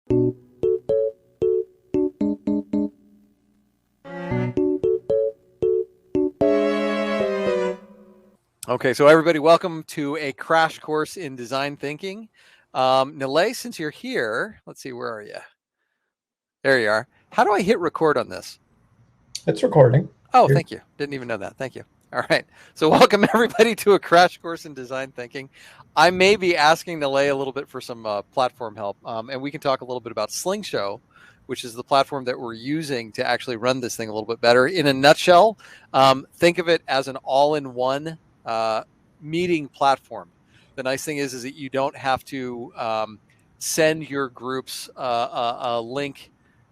Okay, so everybody, welcome to a crash course in design thinking. Nilay, since you're here, let's see, where are you? There you are. How do I hit record on this? It's recording. Oh, thank you. Didn't even know that. Thank you. All right. So welcome everybody to a crash course in design thinking. I may be asking Nilay a little bit for some platform help, and we can talk a little bit about Slingshow, which is the platform that we're using to actually run this thing a little bit better. In a nutshell, think of it as an all-in-one meeting platform. The nice thing is that you don't have to send your groups a link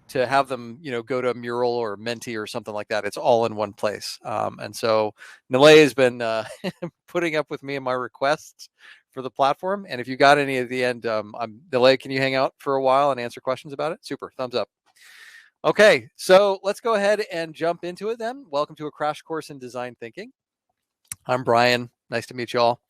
to have them, go to Meryl or Menti or something like that. It's all in one place. And so Nilay has been putting up with me and my requests for the platform. And if you got any at the end, Nilay, can you hang out for a while and answer questions about it? Super, thumbs up. Okay, so let's go ahead and jump into it then. Welcome to a crash course in design thinking. I'm Brian. Nice to meet you all.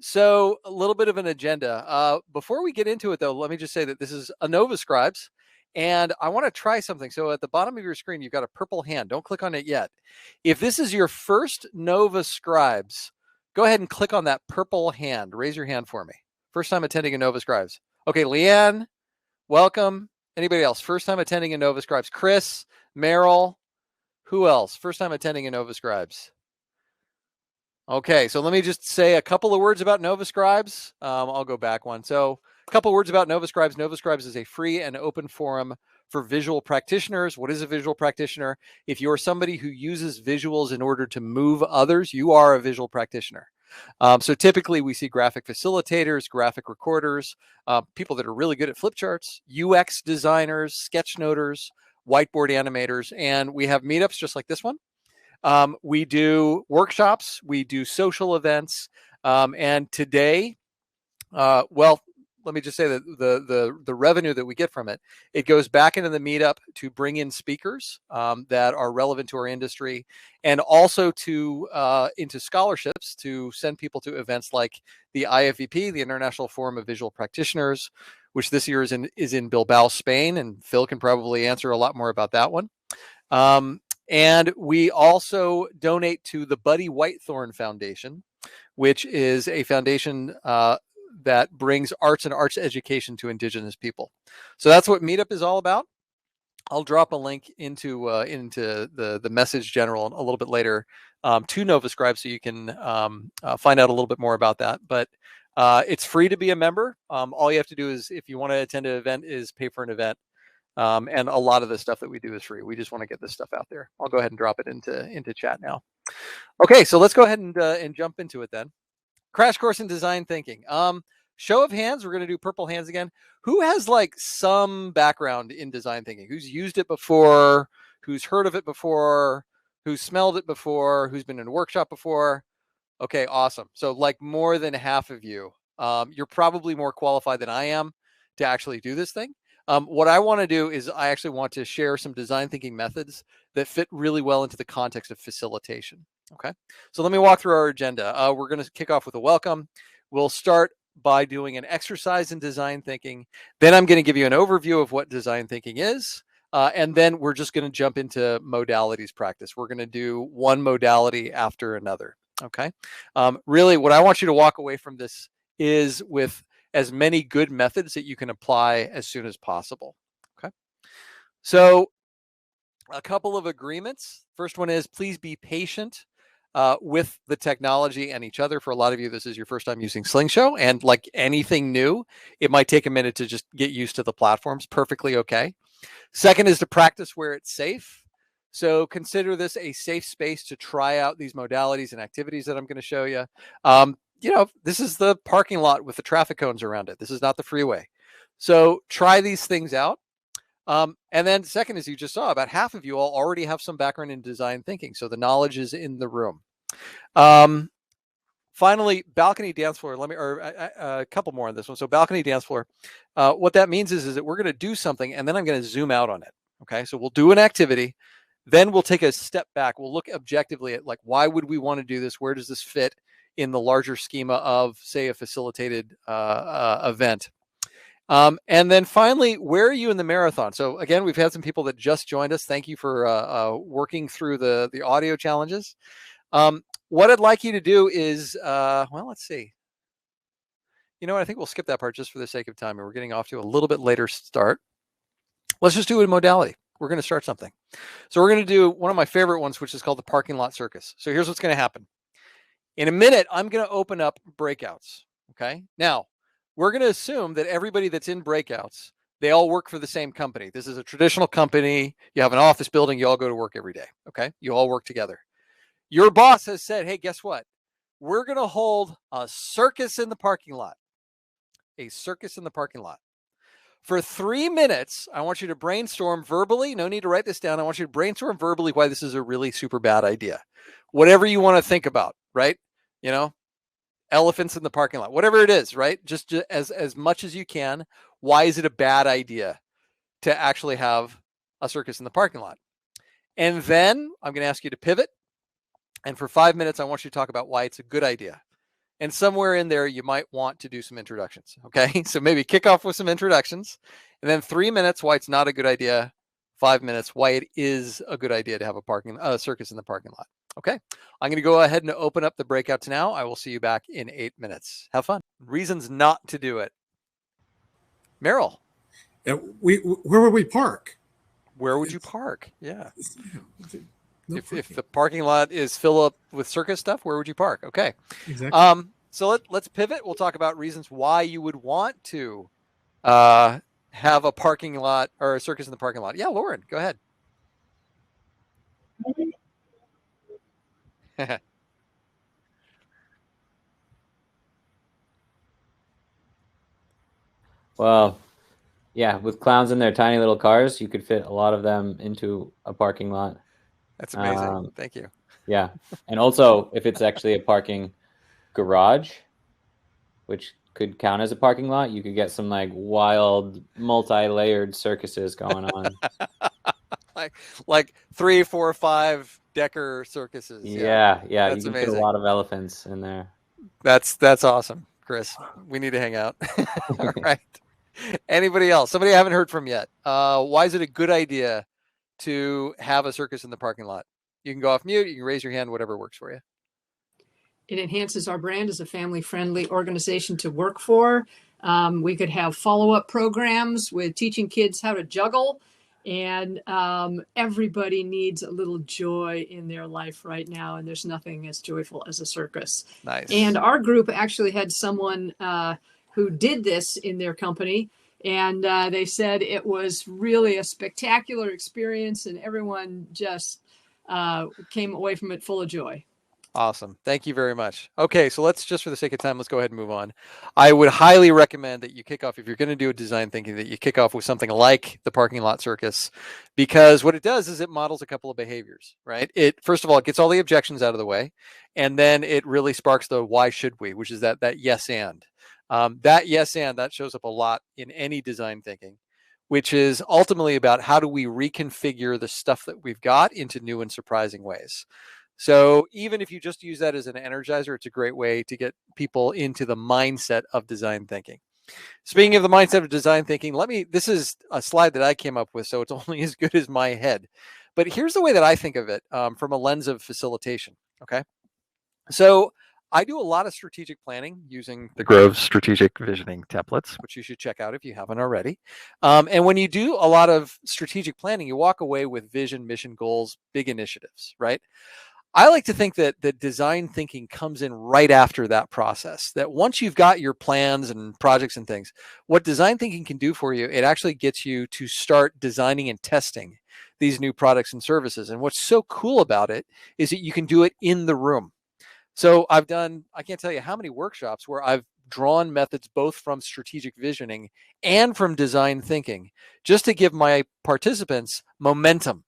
So a little bit of an agenda. Before we get into it, though, let me just say that this is Anova Scribes, and I want to try something. So at the bottom of your screen, you've got a purple hand. Don't click on it yet. If this is your first Nova Scribes, go ahead and click on that purple hand. Raise your hand for me. First time attending a Nova Scribes. Okay, Leanne, welcome. Anybody else? First time attending a Nova Scribes. Chris, Meryl, who else? First time attending a Nova Scribes. Okay, so let me just say a couple of words about Nova Scribes. I'll go back one. So a couple of words about Nova Scribes. Nova Scribes is a free and open forum for visual practitioners. What is a visual practitioner? If you're somebody who uses visuals in order to move others, you are a visual practitioner. So typically we see graphic facilitators, graphic recorders, people that are really good at flip charts, UX designers, sketch noters, whiteboard animators, and we have meetups just like this one. We do workshops, we do social events, and today, well, let me just say that the revenue that we get from it, it goes back into the meetup to bring in speakers that are relevant to our industry, and also to into scholarships to send people to events like the IFVP, the International Forum of Visual Practitioners, which this year is in Bilbao, Spain, and Phil can probably answer a lot more about that one. And we also donate to the Buddy Whitethorn Foundation, which is a foundation that brings arts and arts education to Indigenous people. So that's what Meetup is all about. I'll drop a link into the message general a little bit later to Nova Scribe, so you can find out a little bit more about that. But it's free to be a member. All you have to do is, if you want to attend an event, is pay for an event. And a lot of the stuff that we do is free. We just want to get this stuff out there. I'll go ahead and drop it into chat now. Okay, so let's go ahead and jump into it then. Crash course in design thinking. Show of hands. We're going to do purple hands again. Who has like some background in design thinking? Who's used it before? Who's heard of it before? Who's smelled it before? Who's been in a workshop before? Okay, awesome. So like more than half of you. You're probably more qualified than I am to actually do this thing. What I want to do is I actually want to share some design thinking methods that fit really well into the context of facilitation. Okay, so let me walk through our agenda. We're going to kick off with a welcome. We'll start by doing an exercise in design thinking. Then I'm going to give you an overview of what design thinking is. And then we're just going to jump into modalities practice. We're going to do one modality after another. Okay, really what I want you to walk away from this is with as many good methods that you can apply as soon as possible. Okay, so a couple of agreements. First one is, please be patient with the technology and each other. For a lot of you, this is your first time using Slingshow, and like anything new, it might take a minute to just get used to the platforms. Perfectly okay. Second is to practice where it's safe. So consider this a safe space to try out these modalities and activities that I'm going to show you. This is the parking lot with the traffic cones around it. This is not the freeway. So try these things out. And then second, as you just saw, about half of you all already have some background in design thinking. So the knowledge is in the room. Finally, balcony dance floor. A couple more on this one. So balcony dance floor. What that means is that we're going to do something, and then I'm going to zoom out on it. Okay, so we'll do an activity. Then we'll take a step back. We'll look objectively at, like, why would we want to do this? Where does this fit in the larger schema of, say, a facilitated event? And then finally, where are you in the marathon? So again, we've had some people that just joined us. Thank you for working through the audio challenges. What I'd like you to do is, well, let's see. You know what? I think we'll skip that part just for the sake of time. And we're getting off to a little bit later start. Let's just do it in modality. We're going to start something. So we're going to do one of my favorite ones, which is called the parking lot circus. So here's what's going to happen. In a minute, I'm going to open up breakouts. Okay. Now, we're going to assume that everybody that's in breakouts, they all work for the same company. This is a traditional company. You have an office building. You all go to work every day. Okay. You all work together. Your boss has said, hey, guess what? We're going to hold a circus in the parking lot. A circus in the parking lot. For 3 minutes, I want you to brainstorm verbally. No need to write this down. I want you to brainstorm verbally why this is a really super bad idea. Whatever you want to think about, right? You know, elephants in the parking lot, whatever it is, right? Just as much as you can. Why is it a bad idea to actually have a circus in the parking lot? And then I'm going to ask you to pivot. And for 5 minutes, I want you to talk about why it's a good idea. And somewhere in there, you might want to do some introductions. Okay. So maybe kick off with some introductions, and then 3 minutes, why it's not a good idea. 5 minutes, why it is a good idea to have a circus in the parking lot. Okay. I'm going to go ahead and open up the breakouts now. I will see you back in 8 minutes. Have fun. Reasons not to do it. Meryl. Where would we park? Where would you park? Yeah. If the parking lot is filled up with circus stuff, where would you park? Okay. Exactly. So let's pivot. We'll talk about reasons why you would want to have a parking lot or a circus in the parking lot. Yeah, Lauren, go ahead. Well, yeah, with clowns in their tiny little cars, you could fit a lot of them into a parking lot. That's amazing. Thank you. Yeah. And also, if it's actually a parking garage, which could count as a parking lot, you could get some like wild multi-layered circuses going on. like 3, 4, 5 decker circuses. Yeah. That's you can amazing. fit a lot of elephants in there. That's awesome, Chris. We need to hang out. All right. Anybody else? Somebody I haven't heard from yet. Why is it a good idea to have a circus in the parking lot? You can go off mute. You can raise your hand, whatever works for you. It enhances our brand as a family-friendly organization to work for. We could have follow-up programs with teaching kids how to juggle. And everybody needs a little joy in their life right now. And there's nothing as joyful as a circus. Nice. And our group actually had someone who did this in their company. And they said it was really a spectacular experience. And everyone just came away from it full of joy. Awesome. Thank you very much. Okay, so let's just for the sake of time, let's go ahead and move on. I would highly recommend that you kick off, if you're going to do a design thinking, that you kick off with something like the parking lot circus, because what it does is it models a couple of behaviors, right? First of all, it gets all the objections out of the way, and then it really sparks the why should we, which is that yes and. That yes and, that shows up a lot in any design thinking, which is ultimately about how do we reconfigure the stuff that we've got into new and surprising ways. So even if you just use that as an energizer, it's a great way to get people into the mindset of design thinking. Speaking of the mindset of design thinking, this is a slide that I came up with, so it's only as good as my head. But here's the way that I think of it from a lens of facilitation, okay? So I do a lot of strategic planning using the Groves strategic visioning templates, which you should check out if you haven't already. And when you do a lot of strategic planning, you walk away with vision, mission, goals, big initiatives, right? I like to think that design thinking comes in right after that process, that once you've got your plans and projects and things, what design thinking can do for you, it actually gets you to start designing and testing these new products and services. And what's so cool about it is that you can do it in the room. So I can't tell you how many workshops where I've drawn methods both from strategic visioning and from design thinking, just to give my participants momentum,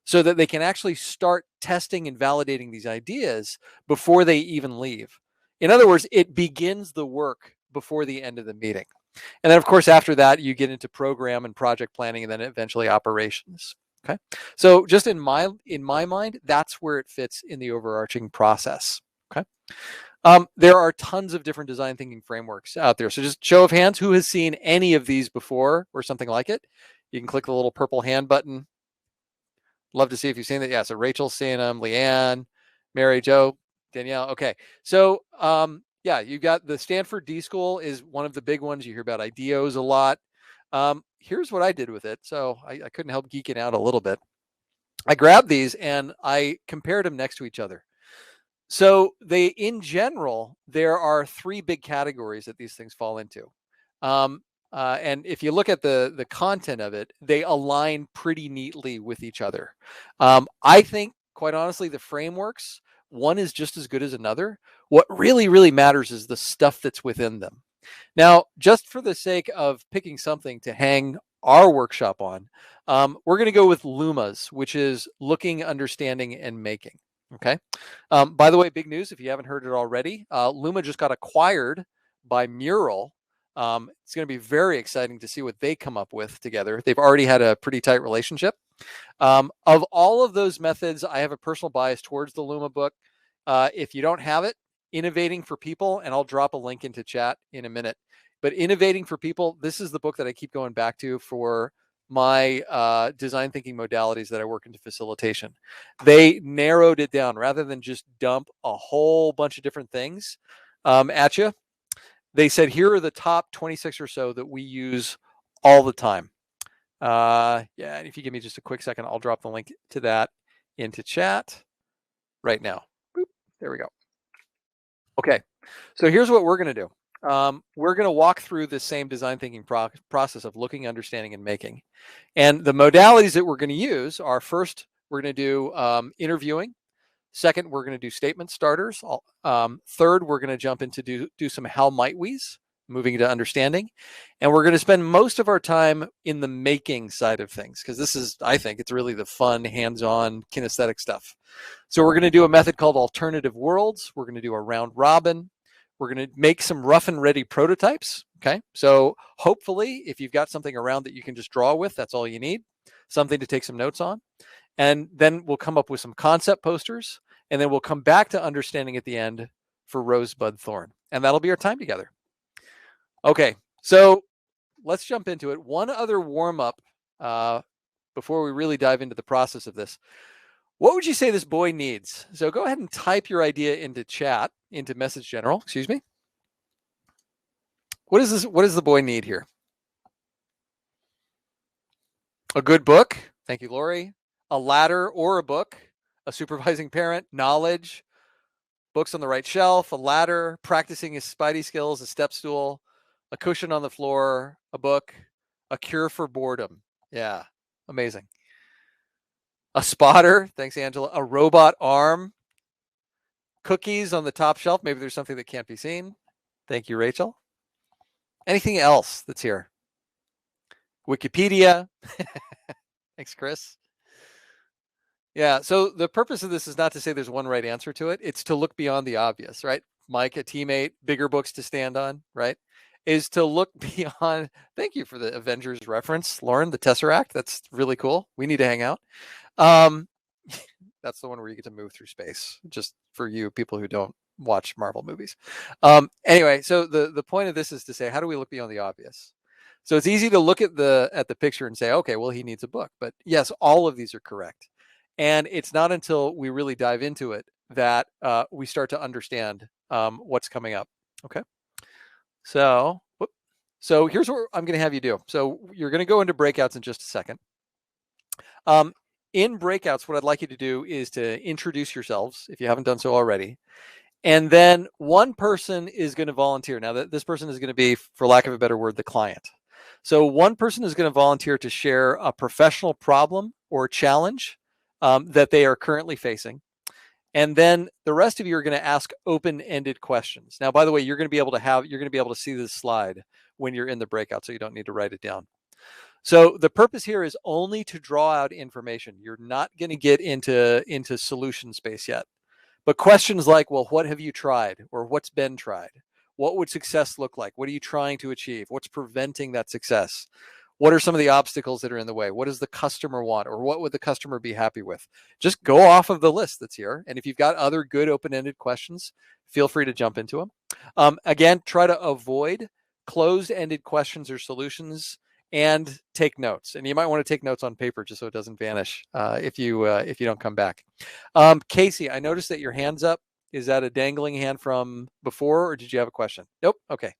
so that they can actually start testing and validating these ideas before they even leave. In other words, it begins the work before the end of the meeting. And then, of course, after that, you get into program and project planning, and then eventually operations. Okay. So just in my mind, that's where it fits in the overarching process. Okay. There are tons of different design thinking frameworks out there. So just show of hands, who has seen any of these before or something like it? You can click the little purple hand button. Love to see if you've seen that. Yeah, so Rachel's seen them, Leanne, Mary, Joe, Danielle. Okay, so yeah, you got the Stanford D School is one of the big ones. You hear about IDEOs a lot. Here's what I did with it. So I couldn't help geeking out a little bit. I grabbed these and I compared them next to each other. So in general, there are three big categories that these things fall into. And if you look at the content of it, they align pretty neatly with each other. I think, quite honestly, the frameworks, one is just as good as another. What really, really matters is the stuff that's within them. Now, just for the sake of picking something to hang our workshop on, we're going to go with LUMA's, which is looking, understanding, and making. Okay. By the way, big news, if you haven't heard it already, Luma just got acquired by Meryl. It's going to be very exciting to see what they come up with together. They've already had a pretty tight relationship. Of all of those methods, I have a personal bias towards the Luma book. If you don't have it, Innovating for People, and I'll drop a link into chat in a minute. But Innovating for People, this is the book that I keep going back to for my design thinking modalities that I work into facilitation. They narrowed it down rather than just dump a whole bunch of different things at you. They said, here are the top 26 or so that we use all the time. Yeah, and if you give me just a quick second, I'll drop the link to that into chat right now. Boop, there we go. Okay, so here's what we're going to do. We're going to walk through the same design thinking process of looking, understanding, and making. And the modalities that we're going to use are, first, we're going to do interviewing. Second, we're going to do statement starters. Third, we're going to jump into do some how might we's, moving to understanding. And we're going to spend most of our time in the making side of things, because this is, I think, it's really the fun, hands-on, kinesthetic stuff. So we're going to do a method called alternative worlds. We're going to do a round robin. We're going to make some rough and ready prototypes. Okay. So hopefully, if you've got something around that you can just draw with, that's all you need, something to take some notes on. And then we'll come up with some concept posters, and then we'll come back to understanding at the end for Rosebud Thorn. And that'll be our time together. Okay. So let's jump into it. One other warm up before we really dive into the process of this. What would you say this boy needs? So go ahead and type your idea into chat, into Message General, excuse me. What is this? What does the boy need here? A good book. Thank you, Lori. A ladder or a book, a supervising parent, knowledge, books on the right shelf, a ladder, practicing his Spidey skills, a step stool, a cushion on the floor, a book, a cure for boredom. Yeah, amazing. A spotter, thanks, Angela. A robot arm, cookies on the top shelf. Maybe there's something that can't be seen. Thank you, Rachel. Anything else that's here? Wikipedia. Thanks, Chris. Yeah, so the purpose of this is not to say there's one right answer to it. It's to look beyond the obvious, right? Mike, a teammate, bigger books to stand on, right? Is to look beyond. Thank you for the Avengers reference, Lauren, the Tesseract. That's really cool. We need to hang out. That's the one where you get to move through space, just for you people who don't watch Marvel movies. Anyway, so the point of this is to say, how do we look beyond the obvious? So it's easy to look at the picture and say, okay, well, he needs a book. But yes, all of these are correct. And it's not until we really dive into it that we start to understand what's coming up. Okay. So here's what I'm going to have you do. So you're going to go into breakouts in just a second. In breakouts, what I'd like you to do is to introduce yourselves, if you haven't done so already. And then one person is going to volunteer. Now, this person is going to be, for lack of a better word, the client. So one person is going to volunteer to share a professional problem or challenge that they are currently facing. And then the rest of you are going to ask open-ended questions. Now, by the way, you're going to be able to see this slide when you're in the breakout, so you don't need to write it down. So the purpose here is only to draw out information. You're not going to get into solution space yet. But questions like, well, what have you tried? Or what's been tried? What would success look like? What are you trying to achieve? What's preventing that success? What are some of the obstacles that are in the way? What does the customer want? Or what would the customer be happy with? Just go off of the list that's here. And if you've got other good open-ended questions, feel free to jump into them. Again, try to avoid closed-ended questions or solutions, and take notes. And you might want to take notes on paper just so it doesn't vanish if you don't come back. Casey, I noticed that your hand's up. Is that a dangling hand from before, or did you have a question? Nope. Okay.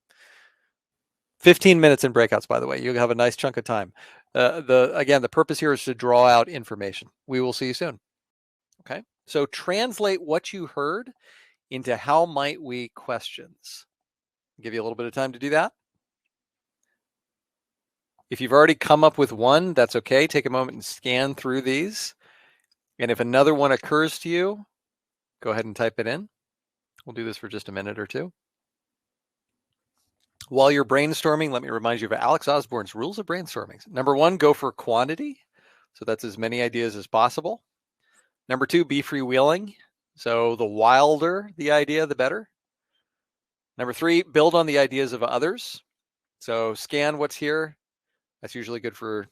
15 minutes in breakouts, by the way. You have a nice chunk of time. Again, the purpose here is to draw out information. We will see you soon. Okay. So translate what you heard into how might we questions. I'll give you a little bit of time to do that. If you've already come up with one, that's okay. Take a moment and scan through these. And if another one occurs to you, go ahead and type it in. We'll do this for just a minute or two. While you're brainstorming, let me remind you of Alex Osborne's rules of brainstorming. Number 1, go for quantity. So that's as many ideas as possible. Number 2, be freewheeling. So the wilder the idea, the better. Number 3, build on the ideas of others. So scan what's here. That's usually good for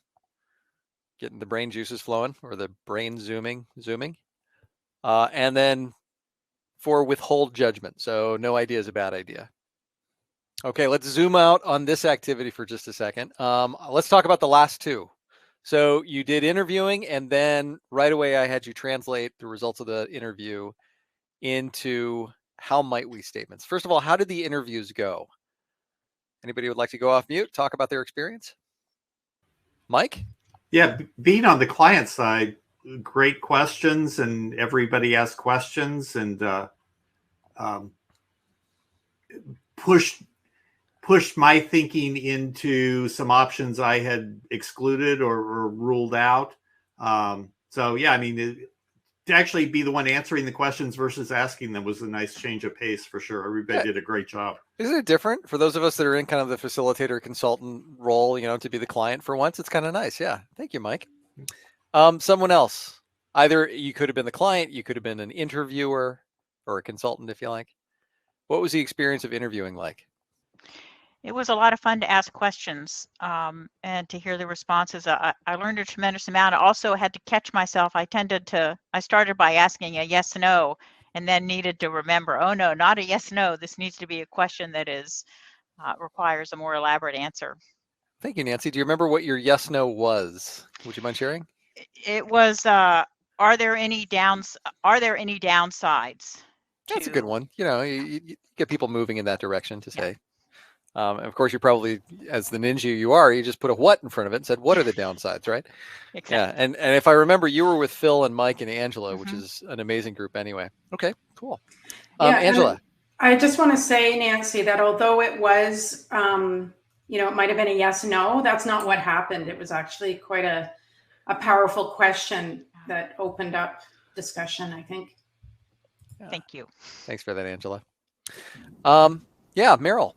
getting the brain juices flowing, or the brain zooming. And then 4, withhold judgment. So no idea is a bad idea. Okay, let's zoom out on this activity for just a second. Let's talk about the last 2. So you did interviewing, and then right away I had you translate the results of the interview into how might we statements. First of all, how did the interviews go? Anybody would like to go off mute, talk about their experience? Mike? Yeah, being on the client side, great questions, and everybody asked questions, and pushed my thinking into some options I had excluded or ruled out. So yeah, I mean, to actually be the one answering the questions versus asking them was a nice change of pace for sure. Everybody did a great job. Isn't it different for those of us that are in kind of the facilitator consultant role, to be the client for once? It's kind of nice. Yeah. Thank you, Mike. Someone else, either you could have been the client, you could have been an interviewer or a consultant, if you like. What was the experience of interviewing like? It was a lot of fun to ask questions and to hear the responses. I learned a tremendous amount. I also had to catch myself. I started by asking a yes, no, and then needed to remember, oh no, not a yes, no. This needs to be a question that requires a more elaborate answer. Thank you, Nancy. Do you remember what your yes, no was? Would you mind sharing? It was, are there any downsides? That's a good one. You get people moving in that direction to say. Of course, you probably, as the ninja you are, you just put a what in front of it and said, what are the downsides, right? Exactly. Yeah, and if I remember, you were with Phil and Mike and Angela, which is an amazing group anyway. Okay, cool. Angela. I just want to say, Nancy, that although it was, it might have been a yes, no, that's not what happened. It was actually quite a powerful question that opened up discussion, I think. Yeah. Thank you. Thanks for that, Angela. Meryl.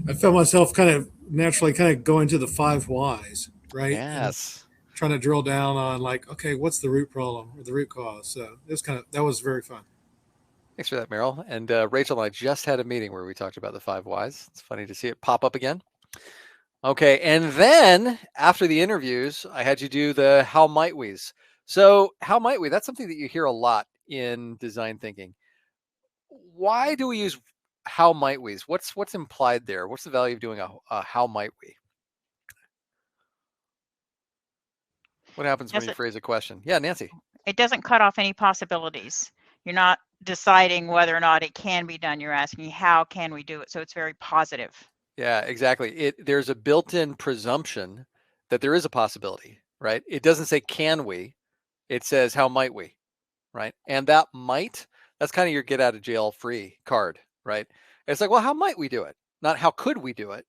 I felt myself kind of naturally going to the 5 whys, right? Yes. And trying to drill down on okay, what's the root problem or the root cause? So it was that was very fun. Thanks for that, Meryl. And Rachel and I just had a meeting where we talked about the 5 whys. It's funny to see it pop up again. Okay. And then after the interviews, I had you do the how might we's. So how might we? That's something that you hear a lot in design thinking. Why do we use how might we's? What's implied there? What's the value of doing a how might we? What happens when you phrase a question? Yeah, Nancy. It doesn't cut off any possibilities. You're not deciding whether or not it can be done. You're asking how can we do it? So it's very positive. Yeah, exactly. There's a built-in presumption that there is a possibility, right? It doesn't say can we, it says how might we, right? And that might, that's kind of your get out of jail free card, right? It's like, well, how might we do it? Not how could we do it,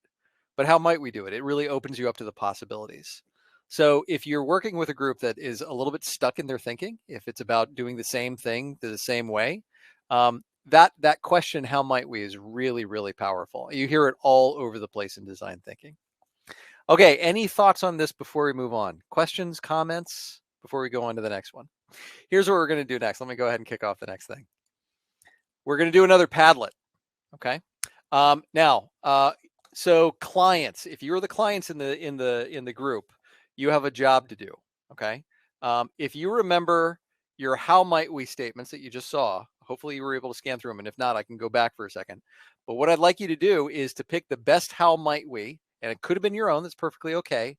but how might we do it? It really opens you up to the possibilities. So if you're working with a group that is a little bit stuck in their thinking, if it's about doing the same thing the same way, that question, how might we, is really, really powerful. You hear it all over the place in design thinking. Okay, any thoughts on this before we move on? Questions, comments, before we go on to the next one? Here's what we're going to do next. Let me go ahead and kick off the next thing. We're going to do another Padlet. Okay. So clients, if you're the clients in the group, you have a job to do. Okay. If you remember your how might we statements that you just saw, Hopefully you were able to scan through them. And if not, I can go back for a second. But what I'd like you to do is to pick the best how might we, and it could have been your own, that's perfectly okay,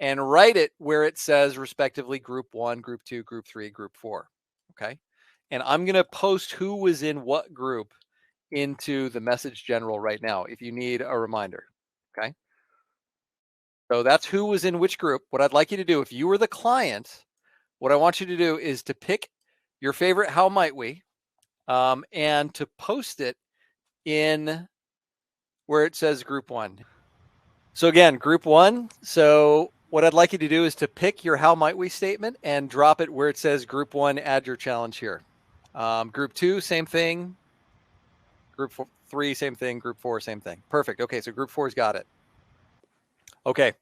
and write it where it says respectively group 1, group 2, group 3, group 4. Okay. And I'm going to post who was in what group into the message general right now if you need a reminder. Okay. So that's who was in which group. What I'd like you to do, if you were the client, what I want you to do is to pick your favorite how might we, and to post it in where it says group 1. So again, group 1. So what I'd like you to do is to pick your how might we statement and drop it where it says group 1, add your challenge here. Group 2, same thing. Group 3, same thing. Group 4, same thing. Perfect. Okay, so group 4's got it. Okay,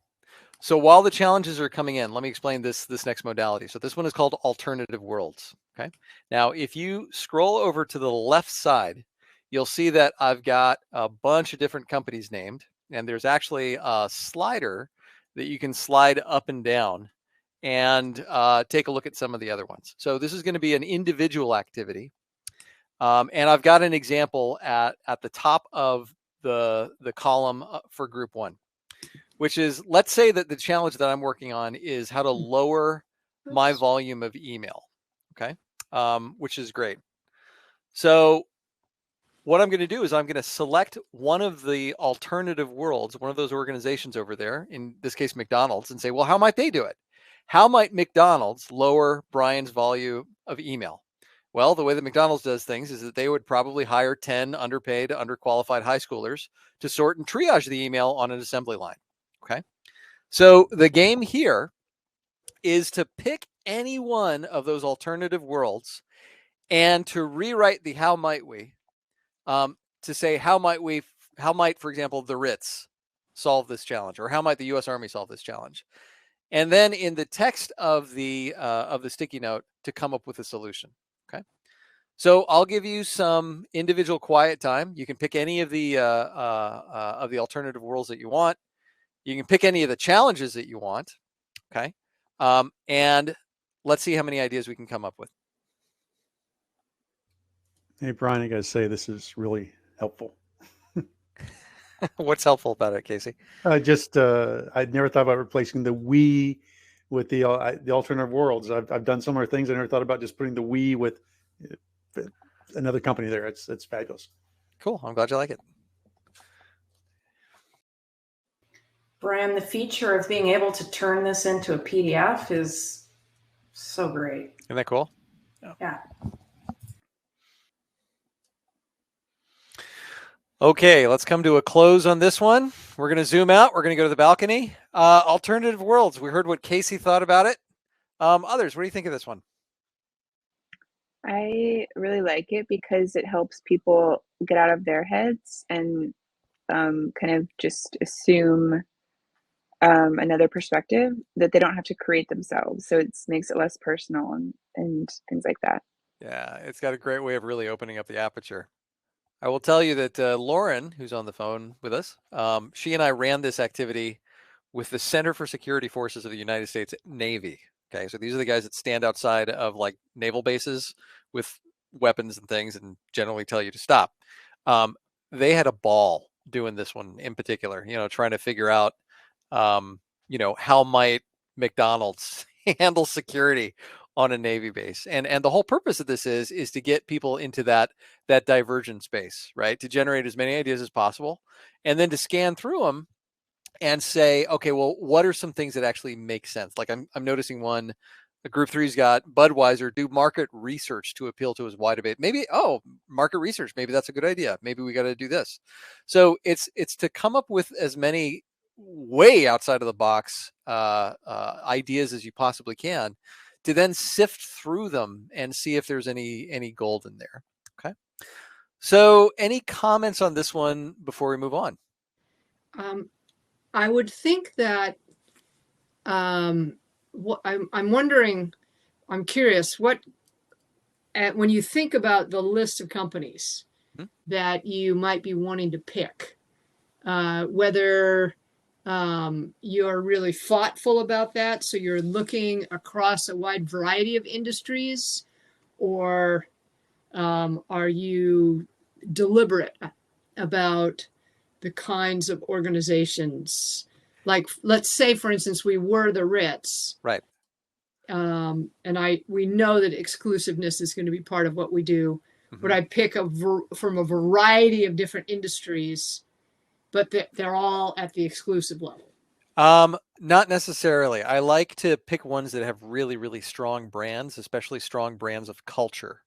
so while the challenges are coming in, let me explain this next modality. So this one is called alternative worlds. Okay, now if you scroll over to the left side, you'll see that I've got a bunch of different companies named, and there's actually a slider that you can slide up and down and take a look at some of the other ones. So this is going to be an individual activity. And I've got an example at the top of the column for group 1, which is, let's say that the challenge that I'm working on is how to lower my volume of email. Okay. Which is great. So what I'm going to do is I'm going to select one of the alternative worlds, one of those organizations over there, in this case, McDonald's, and say, well, how might they do it? How might McDonald's lower Brian's volume of email? Well, the way that McDonald's does things is that they would probably hire 10 underpaid, underqualified high schoolers to sort and triage the email on an assembly line. Okay. So the game here is to pick any one of those alternative worlds and to rewrite the how might we, to say how might, for example, the Ritz solve this challenge, or how might the U.S. Army solve this challenge? And then in the text of the sticky note to come up with a solution. Okay. So I'll give you some individual quiet time. You can pick any of the alternative worlds that you want. You can pick any of the challenges that you want. Okay. And let's see how many ideas we can come up with. Hey, Brian, I got to say, this is really helpful. What's helpful about it, Casey? I'd never thought about replacing the we with the alternative worlds. I've done similar things. I never thought about just putting the we with another company there. It's fabulous. Cool. I'm glad you like it. Brian, the feature of being able to turn this into a PDF is so great. Isn't that cool? Yeah. Okay, let's come to a close on this one. We're going to zoom out. We're going to go to the balcony. Alternative worlds. We heard what Casey thought about it. Others, what do you think of this one? I really like it because it helps people get out of their heads and kind of just assume another perspective that they don't have to create themselves. So it makes it less personal and things like that. Yeah, it's got a great way of really opening up the aperture. I will tell you that Lauren, who's on the phone with us, she and I ran this activity with the Center for Security Forces of the United States Navy. Okay, so these are the guys that stand outside of like naval bases with weapons and things and generally tell you to stop. They had a ball doing this one in particular, trying to figure out, how might McDonald's handle security on a Navy base. And the whole purpose of this is to get people into that divergent space, right? To generate as many ideas as possible and then to scan through them and say, okay, well, what are some things that actually make sense? Like I'm noticing one, the group 3's got Budweiser do market research to appeal to his wide debate. Maybe, market research, maybe that's a good idea. Maybe we got to do this. So it's to come up with as many way outside of the box ideas as you possibly can, to then sift through them and see if there's any gold in there. Okay. So any comments on this one before we move on? I would think that what I'm wondering, I'm curious, when you think about the list of companies that you might be wanting to pick, whether you're really thoughtful about that, so you're looking across a wide variety of industries, or Are you deliberate about the kinds of organizations? Like, let's say, for instance, we were the Ritz. Right. And we know that exclusiveness is going to be part of what we do. Mhm. Would I pick from a variety of different industries, but they're all at the exclusive level? Not necessarily. I like to pick ones that have really, really strong brands, especially strong brands of culture.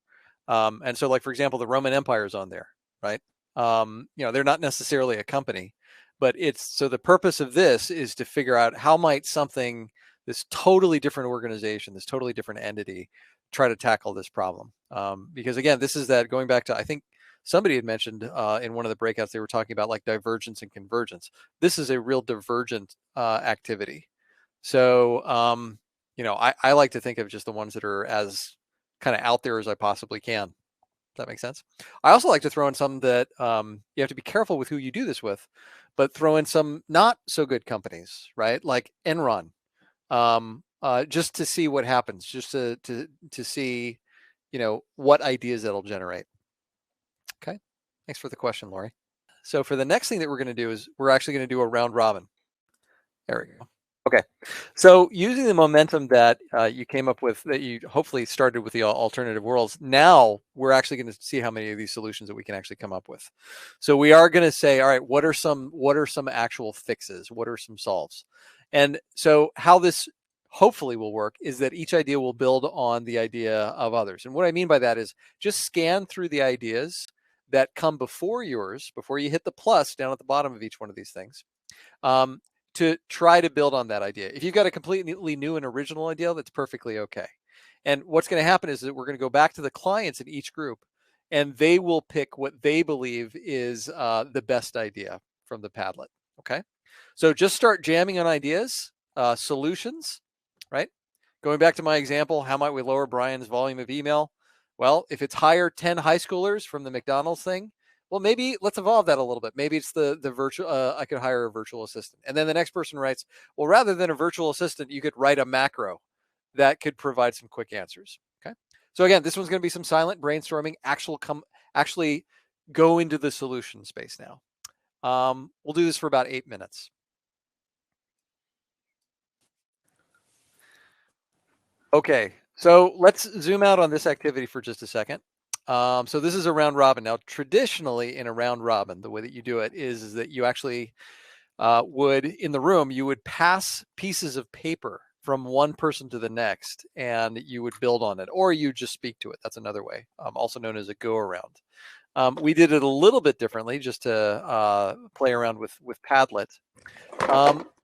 And so, like, for example, the Roman Empire is on there, right? They're not necessarily a company, but so the purpose of this is to figure out how might this totally different organization, this totally different entity, try to tackle this problem. Because again, this is that going back to, I think somebody had mentioned in one of the breakouts, they were talking about like divergence and convergence. This is a real divergent activity. So, I like to think of just the ones that are as kind of out there as I possibly can. Does that make sense? I also like to throw in some that you have to be careful with who you do this with, but throw in some not so good companies, right? Like Enron, just to see what happens, just to see, what ideas that'll generate. Okay, thanks for the question, Lori. So for the next thing that we're going to do is we're actually going to do a round robin. There we go. Okay, so using the momentum that you came up with, that you hopefully started with the alternative worlds, now we're actually going to see how many of these solutions that we can actually come up with. So we are going to say, all right, what are some actual fixes? What are some solves? And so how this hopefully will work is that each idea will build on the idea of others. And what I mean by that is just scan through the ideas that come before yours, before you hit the plus down at the bottom of each one of these things. To try to build on that idea. If you've got a completely new and original idea, that's perfectly okay. And what's going to happen is that we're going to go back to the clients in each group, and they will pick what they believe is the best idea from the Padlet. Okay, so just start jamming on ideas, solutions, right? Going back to my example, how might we lower Brian's volume of email? Well, if it's hire 10 high schoolers from the McDonald's thing, well, maybe let's evolve that a little bit. Maybe it's the virtual, I could hire a virtual assistant. And then the next person writes, well, rather than a virtual assistant, you could write a macro that could provide some quick answers. Okay. So again, this one's going to be some silent brainstorming, actually go into the solution space now. We'll do this for about 8 minutes. Okay. So let's zoom out on this activity for just a second. So this is a round robin. Now, traditionally in a round robin, the way that you do it is that you actually would, in the room, you would pass pieces of paper from one person to the next, and you would build on it, or you just speak to it. That's another way, also known as a go around. We did it a little bit differently just to play around with Padlet.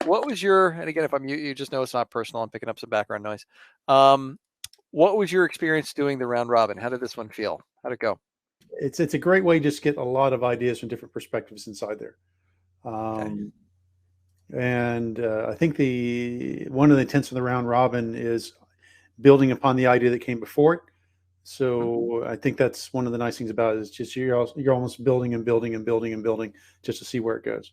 What was and again, if I'm you just know it's not personal, I'm picking up some background noise. What was your experience doing the round robin? How did this one feel? How'd it go? It's a great way to just get a lot of ideas from different perspectives inside there. Okay. And I think one of the intents of the round robin is building upon the idea that came before it. So I think that's one of the nice things about it is just you're almost building and building and building and building just to see where it goes.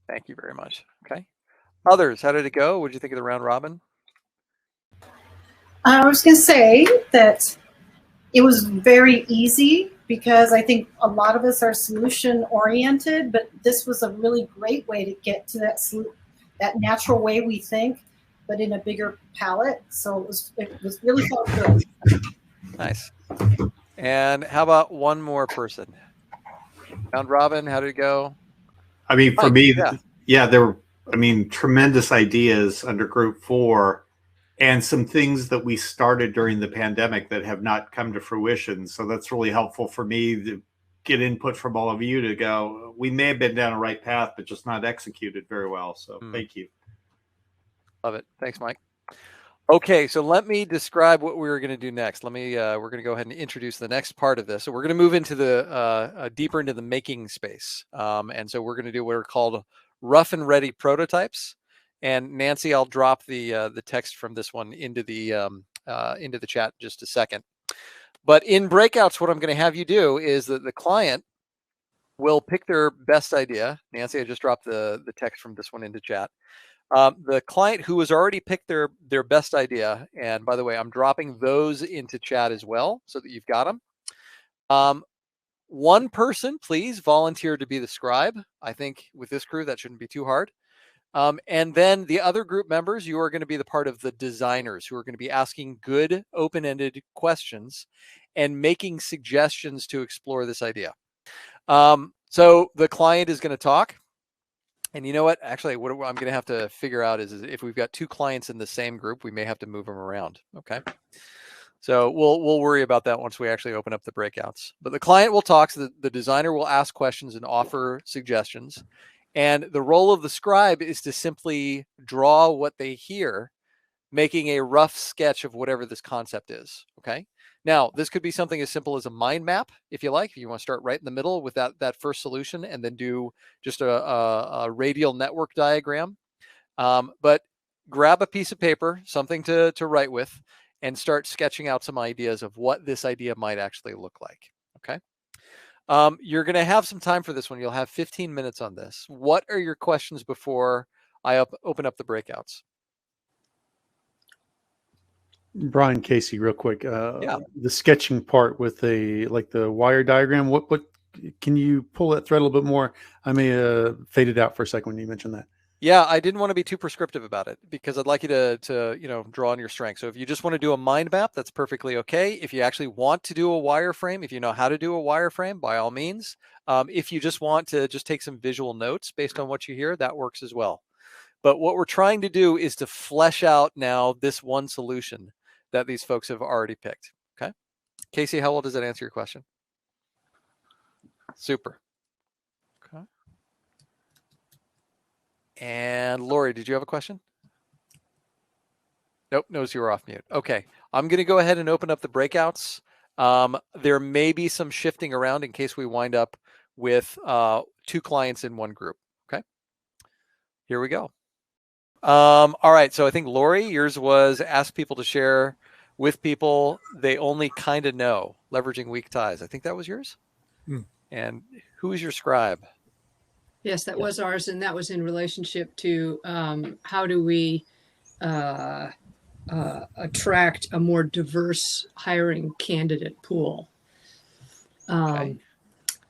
Thank you very much. Okay. Others, how did it go? What did you think of the round robin? I was going to say that it was very easy because I think a lot of us are solution oriented, but this was a really great way to get to that natural way we think, but in a bigger palette. So it was really fun. Nice. And how about one more person? Round robin, how did it go? I mean, for me, yeah, there were, tremendous ideas under group 4. And some things that we started during the pandemic that have not come to fruition. So that's really helpful for me to get input from all of you to go, we may have been down a right path, but just not executed very well. So thank you. Love it. Thanks, Mike. Okay, so let me describe what we're going to do next. We're going to go ahead and introduce the next part of this. So we're going to move into the deeper into the making space. And so we're going to do what are called rough and ready prototypes. And Nancy, I'll drop the text from this one into the chat in just a second. But in breakouts, what I'm going to have you do is that the client will pick their best idea. Nancy, I just dropped the text from this one into chat. The client who has already picked their best idea, and by the way, I'm dropping those into chat as well so that you've got them. One person, please volunteer to be the scribe. I think with this crew, that shouldn't be too hard. And then the other group members, you are going to be the part of the designers who are going to be asking good open-ended questions and making suggestions to explore this idea. So the client is going to talk. And you know what? Actually, what I'm going to have to figure out is if we've got two clients in the same group, we may have to move them around. Okay. So we'll worry about that once we actually open up the breakouts. But the client will talk, so the designer will ask questions and offer suggestions. And the role of the scribe is to simply draw what they hear, making a rough sketch of whatever this concept is. Okay. Now, this could be something as simple as a mind map, if you like. If you want to start right in the middle with that first solution and then do just a radial network diagram. But grab a piece of paper, something to write with, and start sketching out some ideas of what this idea might actually look like. Okay. You're going to have some time for this one. You'll have 15 minutes on this. What are your questions before I open up the breakouts? Brian Casey, real quick. Yeah. The sketching part with the wire diagram. What can you pull that thread a little bit more? I may faded out for a second when you mentioned that. Yeah, I didn't want to be too prescriptive about it because I'd like you to draw on your strengths. So if you just want to do a mind map, that's perfectly okay. If you actually want to do a wireframe, if you know how to do a wireframe, by all means. If you just want to take some visual notes based on what you hear, that works as well. But what we're trying to do is to flesh out now this one solution that these folks have already picked. Okay. Casey, how well does that answer your question? Super. Okay. And Lori, did you have a question? Nope, knows you were off mute. Okay. I'm going to go ahead and open up the breakouts. There may be some shifting around in case we wind up with two clients in one group. Okay. Here we go. All right. So I think Lori, yours was ask people to share with people they only kind of know, leveraging weak ties. I think that was yours. And who is your scribe? Yes, that was ours, and that was in relationship to how do we attract a more diverse hiring candidate pool. Okay.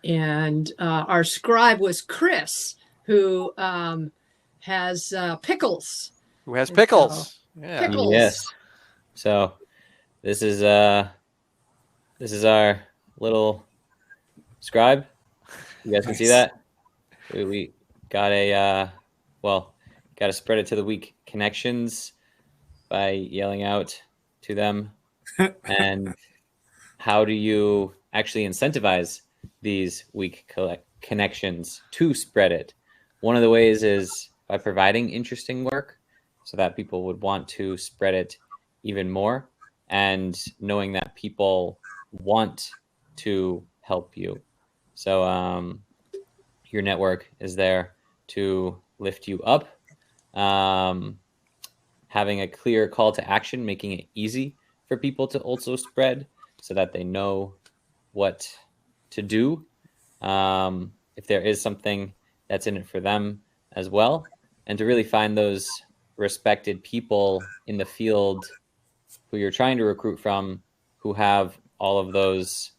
And our scribe was Chris, who has pickles. Who has pickles? Yeah. Pickles. Yes. So this is our little scribe. You guys can see that. We got to spread it to the weak connections by yelling out to them. And how do you actually incentivize these weak connections to spread it? One of the ways is by providing interesting work so that people would want to spread it even more, and knowing that people want to help you. So your network is there to lift you up. Having a clear call to action, making it easy for people to also spread so that they know what to do. If there is something that's in it for them as well, and to really find those respected people in the field who you're trying to recruit from, who have all of those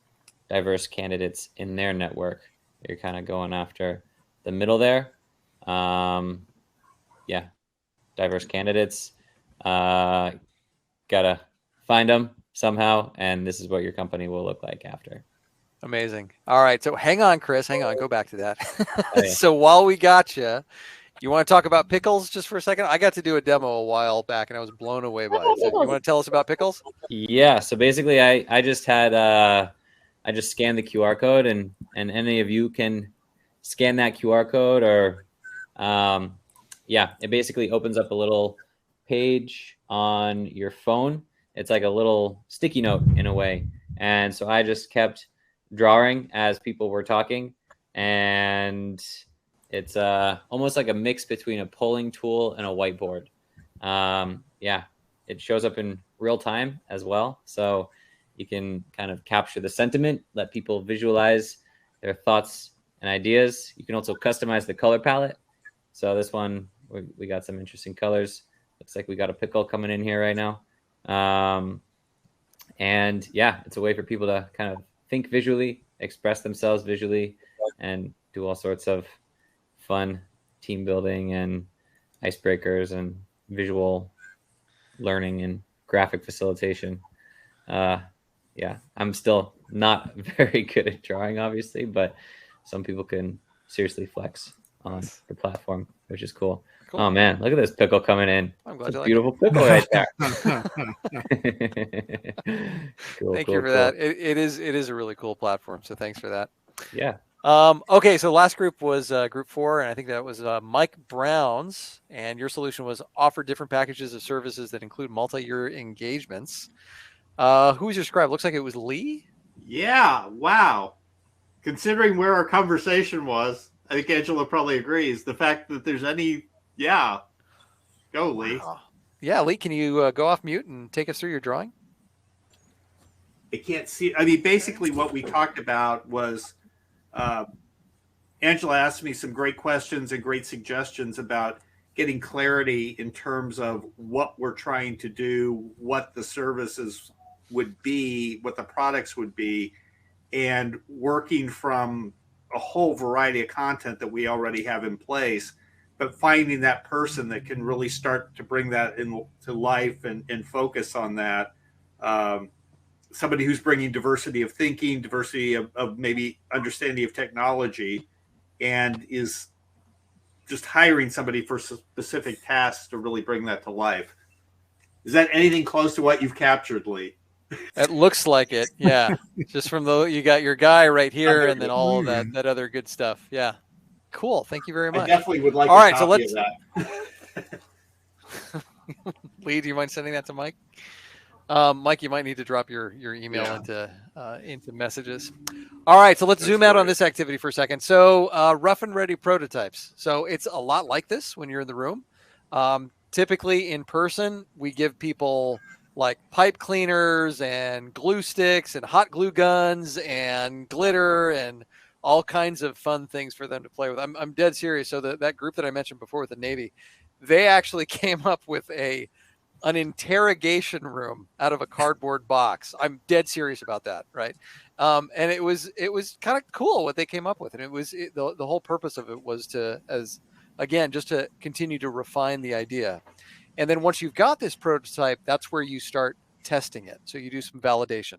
diverse candidates in their network. You're kind of going after the middle there. Diverse candidates. Gotta find them somehow, and this is what your company will look like after. Amazing. All right. So hang on, Chris. Hang on. Go back to that. Oh, yeah. So while we got you want to talk about pickles just for a second? I got to do a demo a while back, and I was blown away by it. So you want to tell us about pickles? Yeah. So basically, I just had I just scanned the QR code, and any of you can scan that QR code, or it basically opens up a little page on your phone. It's like a little sticky note in a way. And so I just kept drawing as people were talking, and it's almost like a mix between a polling tool and a whiteboard. It shows up in real time as well. So you can kind of capture the sentiment, let people visualize their thoughts and ideas. You can also customize the color palette. So this one we got some interesting colors. Looks like we got a pickle coming in here right now. And yeah, it's a way for people to kind of think visually, express themselves visually, and do all sorts of fun team building and icebreakers and visual learning and graphic facilitation. Yeah, I'm still not very good at drawing, obviously, but some people can seriously flex on the platform, which is cool. Cool. Oh man, look at this pickle coming in. I'm glad It's a you beautiful pickle right there. Cool, Thank cool, you for cool. that. It is a really cool platform. So thanks for that. Yeah. Okay, so last group was group 4, and I think that was Mike Brown's, and your solution was offer different packages of services that include multi-year engagements. Who was your scribe? Looks like it was Lee. Yeah. Wow. Considering where our conversation was, I think Angela probably agrees. The fact that there's any, yeah. Go, Lee. Wow. Yeah, Lee, can you go off mute and take us through your drawing? I can't see. I mean, basically what we talked about was Angela asked me some great questions and great suggestions about getting clarity in terms of what we're trying to do, what the services would be, what the products would be, and working from a whole variety of content that we already have in place, but finding that person that can really start to bring that into life and focus on that. Somebody who's bringing diversity of thinking, diversity of maybe understanding of technology, and is just hiring somebody for specific tasks to really bring that to life. Is that anything close to what you've captured, Lee? It looks like it. Yeah. Just from you got your guy right here and then all of that other good stuff. Yeah. Cool. Thank you very much. I definitely would like all a right, copy so of that. Lee, do you mind sending that to Mike? Mike, you might need to drop your email into messages. All right, so let's zoom out on this activity for a second. So rough and ready prototypes. So it's a lot like this when you're in the room. Typically in person, we give people like pipe cleaners and glue sticks and hot glue guns and glitter and all kinds of fun things for them to play with. I'm dead serious. So that group that I mentioned before with the Navy, they actually came up with an interrogation room out of a cardboard box. I'm dead serious about that, right? And it was kind of cool what they came up with, and the whole purpose of it was just to continue to refine the idea. And then once you've got this prototype, that's where you start testing it. So you do some validation.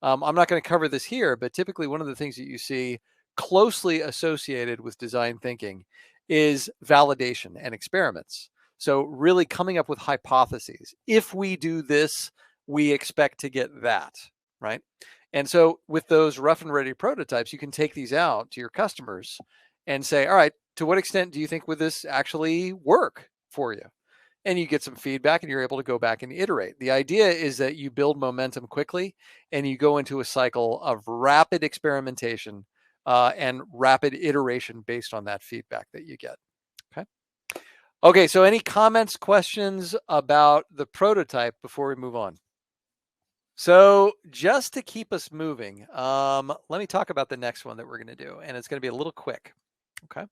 I'm not going to cover this here, but typically one of the things that you see closely associated with design thinking is validation and experiments. So really coming up with hypotheses. If we do this, we expect to get that, right? And so with those rough and ready prototypes, you can take these out to your customers and say, all right, to what extent do you think would this actually work for you? And you get some feedback and you're able to go back and iterate. The idea is that you build momentum quickly and you go into a cycle of rapid experimentation and rapid iteration based on that feedback that you get. Okay, so any comments, questions about the prototype before we move on? So just to keep us moving, let me talk about the next one that we're going to do, and it's going to be a little quick, okay?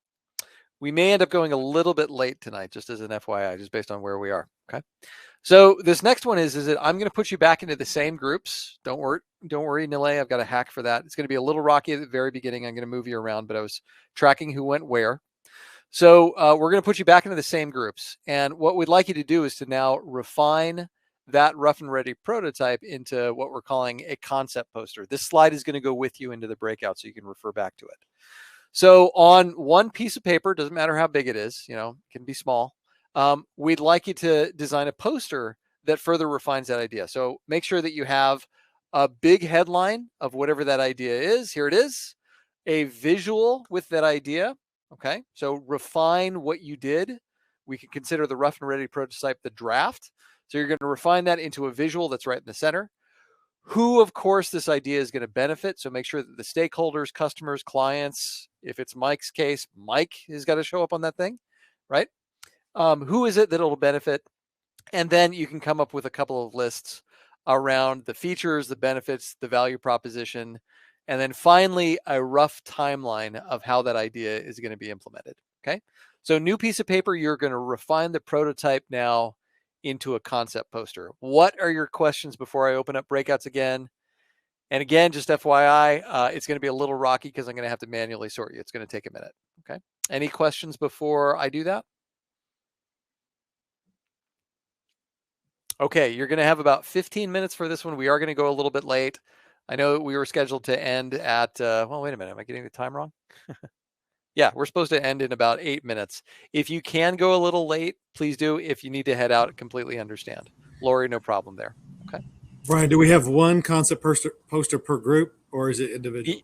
We may end up going a little bit late tonight, just as an FYI, just based on where we are, okay? So this next one is that I'm going to put you back into the same groups. Don't worry, Nile, I've got a hack for that. It's going to be a little rocky at the very beginning. I'm going to move you around, but I was tracking who went where. So we're going to put you back into the same groups. And what we'd like you to do is to now refine that rough and ready prototype into what we're calling a concept poster. This slide is going to go with you into the breakout so you can refer back to it. So on one piece of paper, doesn't matter how big it is, it can be small. We'd like you to design a poster that further refines that idea. So make sure that you have a big headline of whatever that idea is. Here it is, a visual with that idea. Okay, so refine what you did. We can consider the rough and ready prototype the draft. So you're going to refine that into a visual that's right in the center. Who, of course, this idea is going to benefit. So make sure that the stakeholders, customers, clients, if it's Mike's case, Mike has got to show up on that thing, right? Who is it that it'll benefit? And then you can come up with a couple of lists around the features, the benefits, the value proposition, and then finally a rough timeline of how that idea is going to be implemented. Okay, So new piece of paper, you're going to refine the prototype now into a concept poster. What are your questions before I open up breakouts again? And again, just FYI, it's going to be a little rocky because I'm going to have to manually sort you. It's going to take a minute. Okay. Any questions before I do that? Okay, you're going to have about 15 minutes for this one. We are going to go a little bit late. I know we were scheduled to end at, well, wait a minute. Am I getting the time wrong? Yeah, we're supposed to end in about 8 minutes. If you can go a little late, please do. If you need to head out, completely understand. Lori, no problem there. Okay. Brian, do we have one concept poster per group, or is it individual?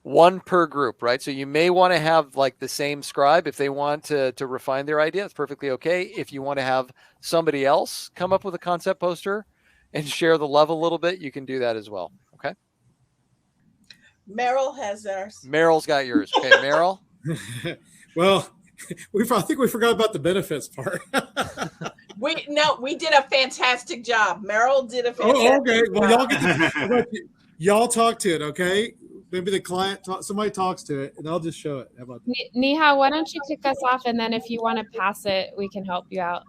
One per group, right? So you may want to have like the same scribe if they want to refine their idea. It's perfectly okay. If you want to have somebody else come up with a concept poster and share the love a little bit, you can do that as well. Okay. Meryl has theirs. Meryl's got yours. Okay, Meryl. Well, I think we forgot about the benefits part. We did a fantastic job. Meryl did a fantastic Oh, okay. Well, y'all job. y'all talk to it, okay? Maybe the client, somebody talks to it, and I'll just show it. How about that? Neha, why don't you kick us off, and then if you want to pass it, we can help you out.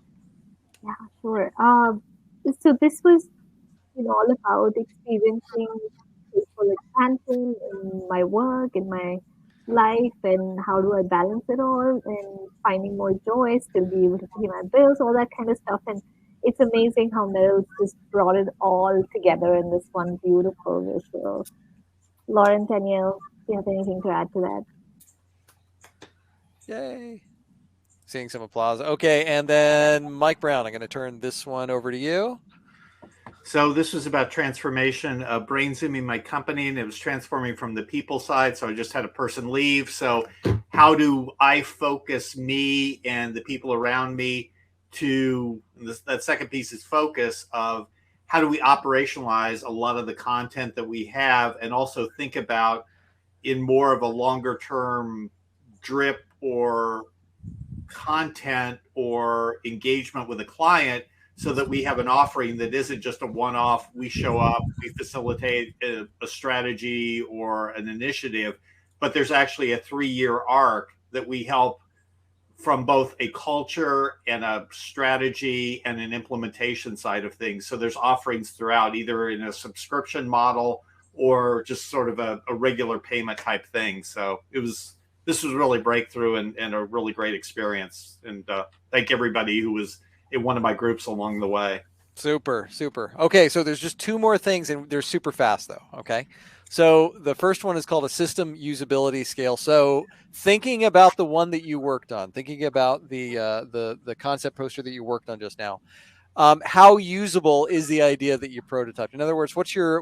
Yeah, sure. So this was, all about experiencing peaceful expansion in my work, in my life, and how do I balance it all, and finding more joy, still be able to pay my bills, all that kind of stuff. And it's amazing how Meryl just brought it all together in this one beautiful visual. Lauren, Danielle, do you have anything to add to that? Yay. Seeing some applause. Okay, and then Mike Brown, I'm going to turn this one over to you. So this was about transformation of Brainstorming, my company, and it was transforming from the people side. So I just had a person leave. So how do I focus me and the people around me to that second piece is focus of how do we operationalize a lot of the content that we have, and also think about in more of a longer term drip or content or engagement with a client, so that we have an offering that isn't just a one-off, we show up, we facilitate a strategy or an initiative, but there's actually a 3-year arc that we help from both a culture and a strategy and an implementation side of things. So there's offerings throughout, either in a subscription model or just sort of a regular payment type thing. So this was really breakthrough and a really great experience. And thank everybody who was in one of my groups along the way. Super, super. Okay, so there's just 2 more things, and they're super fast though. Okay. So the first one is called a system usability scale. So thinking about the one that you worked on, thinking about the concept poster that you worked on just now, how usable is the idea that you prototyped? In other words, to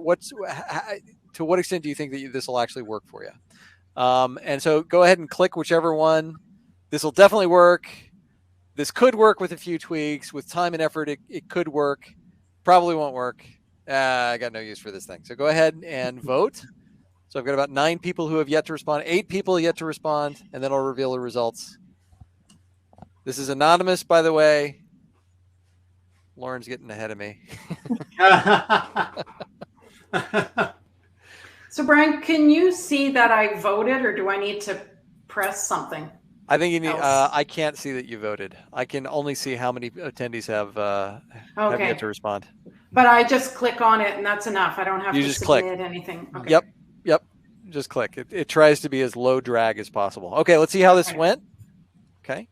what extent do you think that this will actually work for you? And so go ahead and click whichever one. This will definitely work. This could work with a few tweaks. With time and effort, it could work. Probably won't work. I got no use for this thing. So go ahead and vote. So I've got about 9 people who have yet to respond, 8 people yet to respond, and then I'll reveal the results. This is anonymous, by the way. Lauren's getting ahead of me. So Brian, can you see that I voted, or do I need to press something? I think you need. I can't see that you voted. I can only see how many attendees have yet to respond. But I just click on it, and that's enough. I don't have to just submit click. anything. Okay. Yep. Just click. It tries to be as low drag as possible. Okay, let's see how this went. Okay.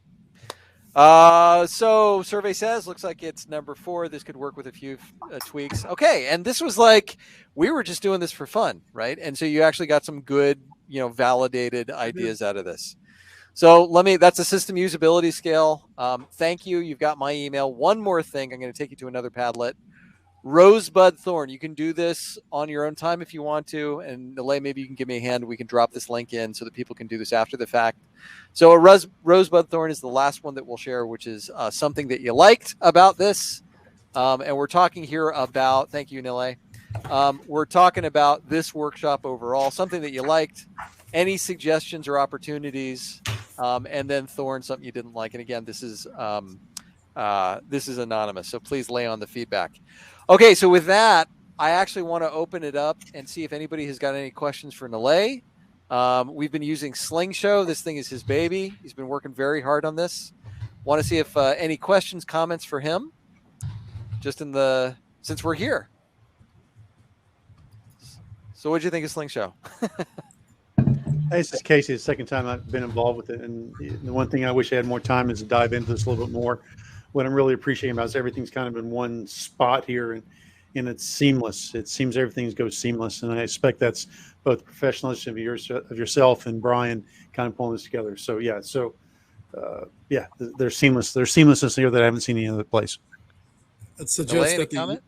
So survey says, looks like it's number 4. This could work with a few tweaks. Okay, and this was like, we were just doing this for fun, right? And so you actually got some good, validated ideas out of this. So that's a system usability scale. Thank you. You've got my email. One more thing. I'm going to take you to another Padlet. Rosebud Thorn. You can do this on your own time if you want to. And Nalay, maybe you can give me a hand. We can drop this link in so that people can do this after the fact. So a Rosebud Thorn is the last one that we'll share, which is something that you liked about this. And we're talking here about, thank you, Nalay. We're talking about this workshop overall, something that you liked, any suggestions or opportunities, and then Thorn, something you didn't like. And again, this is anonymous, so please lay on the feedback. Okay, so with that, I actually want to open it up and see if anybody has got any questions for Nalay We've been using Slingshow. This thing is his baby. He's been working very hard on this. Want to see if any questions, comments for him, just since we're here. So what'd you think of Slingshow? Hey, this is Casey. It's the second time I've been involved with it. And the one thing I wish I had more time is to dive into this a little bit more. What I'm really appreciating about is everything's kind of in one spot here, and it's seamless. It seems everything goes seamless. And I expect that's both professionalism of yourself and Brian kind of pulling this together. So, yeah. There's seamless. There's seamlessness here that I haven't seen any other place. I'd suggest that comment?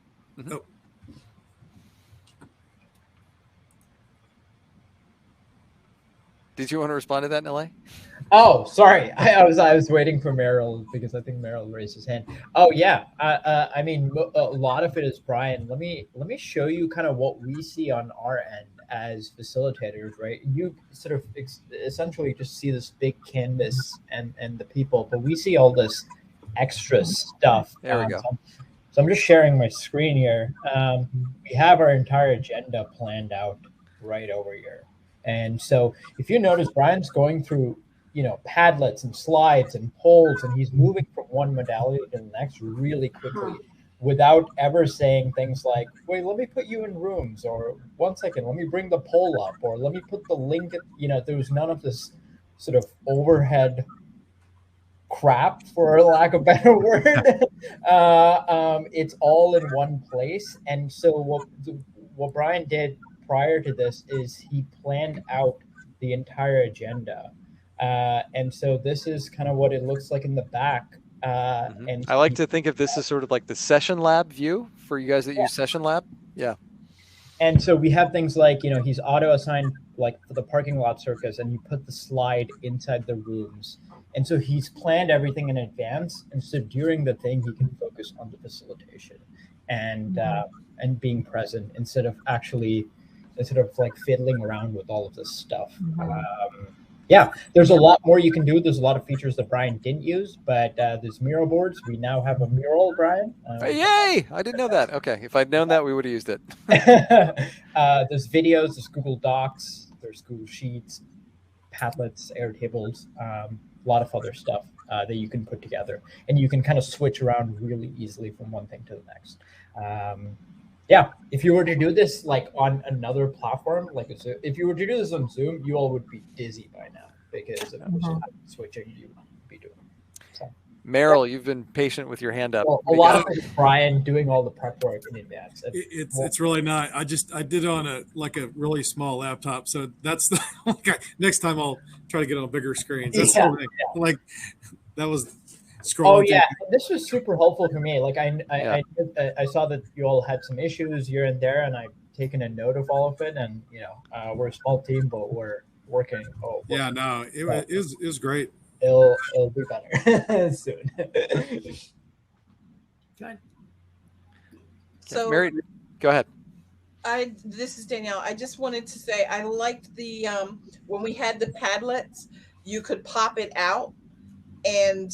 Did you want to respond to that, Nile? Oh, sorry. I was waiting for Meryl because I think Meryl raised his hand. Oh yeah. I mean, a lot of it is Brian. Let me show you kind of what we see on our end as facilitators, right? You sort of essentially just see this big canvas and the people, but we see all this extra stuff. There we go. So I'm just sharing my screen here. We have our entire agenda planned out right over here. And so if you notice, Brian's going through, Padlets and slides and polls, and he's moving from one modality to the next really quickly without ever saying things like, wait, let me put you in rooms, or 1 second, let me bring the poll up, or let me put the link. There was none of this sort of overhead crap, for lack of a better word. It's all in one place. And so what Brian did prior to this is he planned out the entire agenda. And so this is kind of what it looks like in the back. And I like to think of this as sort of like the session lab view for you guys that use Session Lab. Yeah. And so we have things like, he's auto assigned like for the parking lot circus, and you put the slide inside the rooms. And so he's planned everything in advance. And so during the thing, he can focus on the facilitation and being present instead of like fiddling around with all of this stuff. There's a lot more you can do. There's a lot of features that Brian didn't use, but there's mural boards. We now have a mural, Brian. Yay! I didn't know that. Okay. If I'd known that, we would have used it. There's videos, there's Google Docs, there's Google Sheets, Padlets, Airtables, a lot of other stuff that you can put together. And you can kind of switch around really easily from one thing to the next. If you were to do this like on another platform, if you were to do this on Zoom, you all would be dizzy by now because of the switching you would be doing. So, Meryl, you've been patient with your hand up. Well, a lot of it is Brian doing all the prep work in advance. It's really not. I did it on a really small laptop, so that's the next time I'll try to get on bigger screens. That's the thing. Like that was. Oh yeah, this was super helpful for me. Like I saw that you all had some issues here and there, and I've taken a note of all of it. And we're a small team, but we're working. It was great. It'll be better soon. Good. So, Mary, go ahead. This is Danielle. I just wanted to say I liked the when we had the Padlets, you could pop it out. And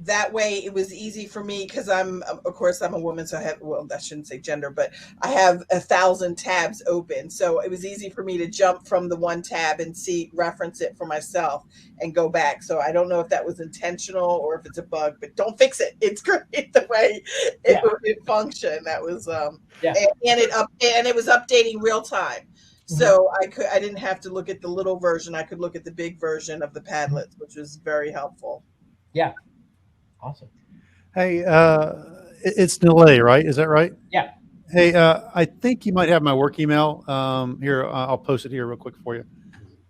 that way it was easy for me because I'm a woman, so I shouldn't say gender, but I have 1,000 tabs open. So it was easy for me to jump from the one tab and reference it for myself and go back. So I don't know if that was intentional or if it's a bug, but don't fix it. It's great the way it functioned. That was and it was updating real time. So I didn't have to look at the little version. I could look at the big version of the Padlets, which was very helpful. Yeah. Awesome. Hey, it's Nile, right? Is that right? Yeah. Hey, I think you might have my work email. Here, I'll post it here real quick for you.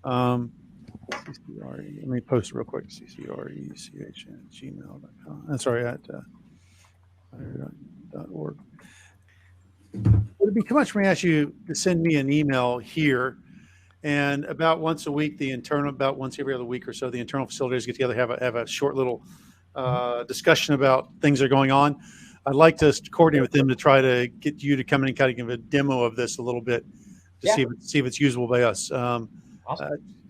CCRE, let me post it real quick. CCRECH@gmail.com. That's sorry, at .org. Would it be too much for me to ask you to send me an email here, and about once a week, about once every other week or so, the internal facilitators get together, have a short little discussion about things that are going on. I'd like to coordinate with them to try to get you to come in and kind of give a demo of this a little bit to see if it's usable by us.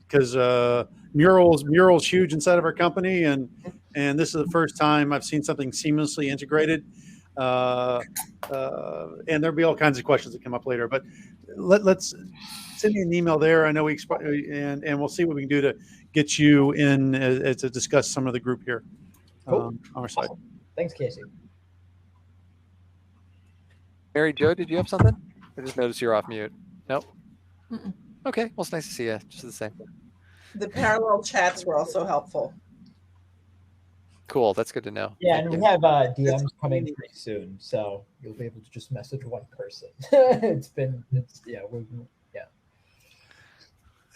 Because Mural's huge inside of our company, and this is the first time I've seen something seamlessly integrated. and there'll be all kinds of questions that come up later. But let's send me an email there. I know and we'll see what we can do to get you in to discuss some of the group here Cool. on our side. Awesome. Thanks, Casey. Mary Jo, did you have something? I just noticed you're off mute. Nope. Mm-mm. Okay. Well, it's nice to see you. Just the same. The parallel chats were also helpful. Cool. That's good to know. Yeah, Thank and you. we have DMs coming pretty soon, so you'll be able to just message one person. It's yeah.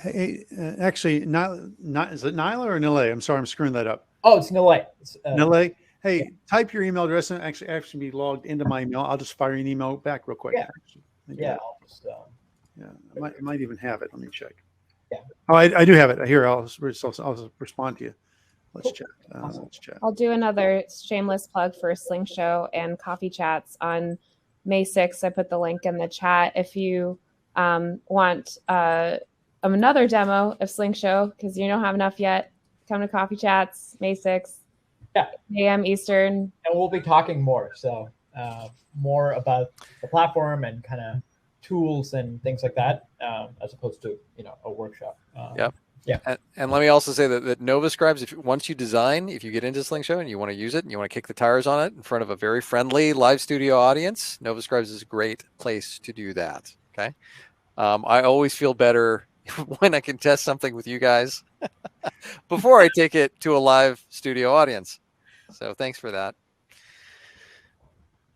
Hey, actually, not is it Nyla or Nile? I'm sorry, I'm screwing that up. Oh, it's Nile. Nile. Hey, type your email address and actually be logged into my email. I'll just fire you an email back real quick. Yeah. Yeah. I'll just, yeah. I might even have it. Let me check. Yeah. Oh, I do have it here. I'll respond to you. Let's check. Let's chat. I'll do another shameless plug for Sling Show and Coffee Chats on May 6th. I put the link in the chat. If you want another demo of Sling Show, because you don't have enough yet, come to Coffee Chats May 6th, 8 a.m. Eastern. And we'll be talking more. So more about the platform and kind of tools and things like that, as opposed to a workshop. Yep. Yeah. And let me also say that Nova Scribes, once you design, if you get into Sling Show and you want to use it and you want to kick the tires on it in front of a very friendly live studio audience, Nova Scribes is a great place to do that. Okay. I always feel better when I can test something with you guys before I take it to a live studio audience. So thanks for that.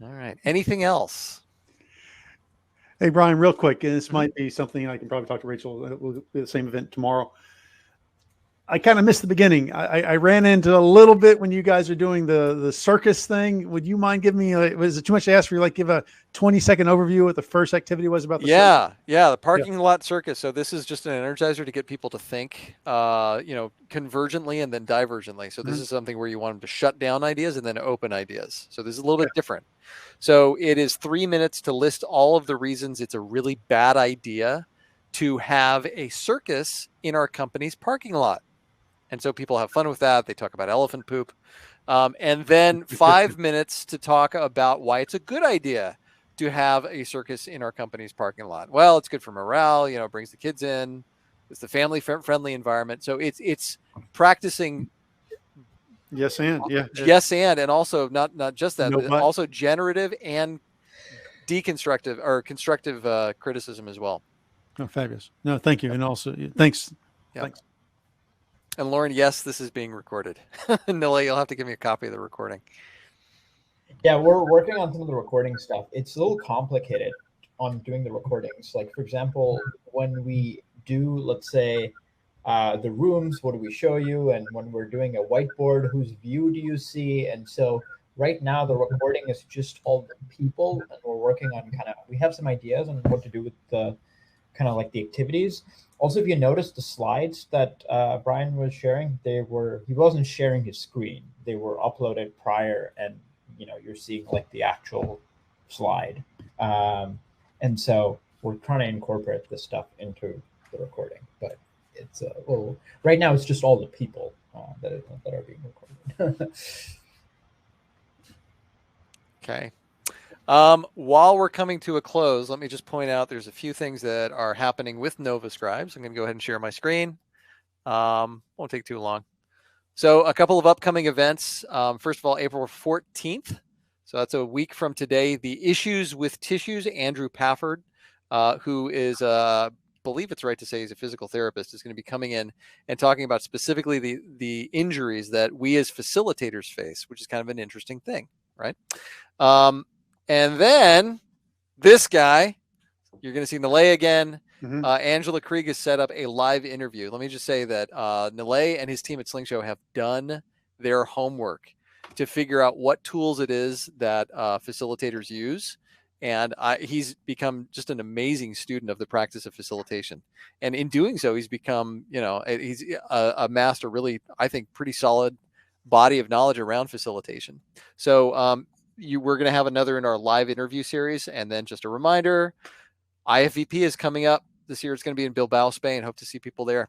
All right. Anything else? Hey, Brian, real quick, and this might be something I can probably talk to Rachel. We'll do the same event tomorrow. I kind of missed the beginning. I ran into a little bit when you guys are doing the circus thing. Would you mind giving me, was it too much to ask for you, give a 20-second overview of what the first activity was about the circus? Yeah, the parking lot circus. So this is just an energizer to get people to think, convergently and then divergently. So this is something where you want them to shut down ideas and then open ideas. So this is a little bit different. So it is 3 minutes to list all of the reasons it's a really bad idea to have a circus in our company's parking lot. And so people have fun with that. They talk about elephant poop. And then 5 minutes to talk about why it's a good idea to have a circus in our company's parking lot. Well, it's good for morale. It brings the kids in. It's the family-friendly environment. So it's practicing. Yes, and and also not just that, but also generative and deconstructive or constructive criticism as well. Oh, fabulous. No, thank you. And also, thanks. Yeah. Thanks. And Lauren, yes, this is being recorded. Nilla, you'll have to give me a copy of the recording. Yeah, we're working on some of the recording stuff. It's a little complicated on doing the recordings. Like, for example, when we do, let's say, the rooms, what do we show you? And when we're doing a whiteboard, whose view do you see? And so right now the recording is just all the people, and we're working on we have some ideas on what to do with the the activities. Also, if you notice the slides that Brian was sharing, he wasn't sharing his screen. They were uploaded prior, and you're seeing the actual slide. And so we're trying to incorporate this stuff into the recording, but it's right now it's just all the people that are being recorded. Okay. While we're coming to a close, let me just point out there's a few things that are happening with Nova Scribes. I'm going to go ahead and share my screen. Won't take too long. So a couple of upcoming events. First of all, April 14th. So that's a week from today. The Issues with Tissues, Andrew Pafford, who is, believe it's right to say he's a physical therapist, is going to be coming in and talking about specifically the injuries that we as facilitators face, which is kind of an interesting thing, right? And then this guy, you're going to see Nile again. Angela Krieg has set up a live interview. Let me just say that Nile and his team at Sling Show have done their homework to figure out what tools it is that facilitators use. And he's become just an amazing student of the practice of facilitation. And in doing so, he's become, he's amassed a really, I think, pretty solid body of knowledge around facilitation. So we're going to have another in our live interview series. And then just a reminder, IFVP is coming up this year. It's going to be in Bilbao, Spain. Hope to see people there.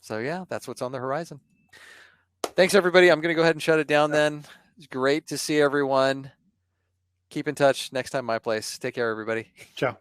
So yeah, that's what's on the horizon. Thanks, everybody. I'm going to go ahead and shut it down then. It's great to see everyone. Keep in touch next time, my place. Take care, everybody. Ciao.